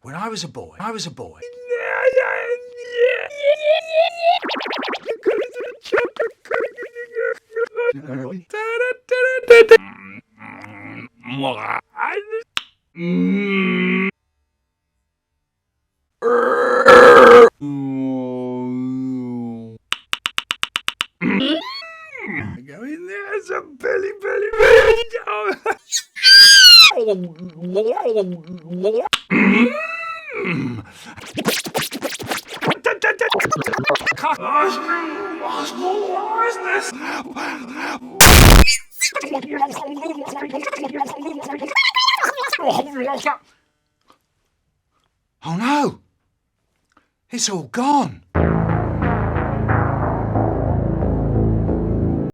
When I was a boy. Go in there, it's a belly. Oh no! It's all gone.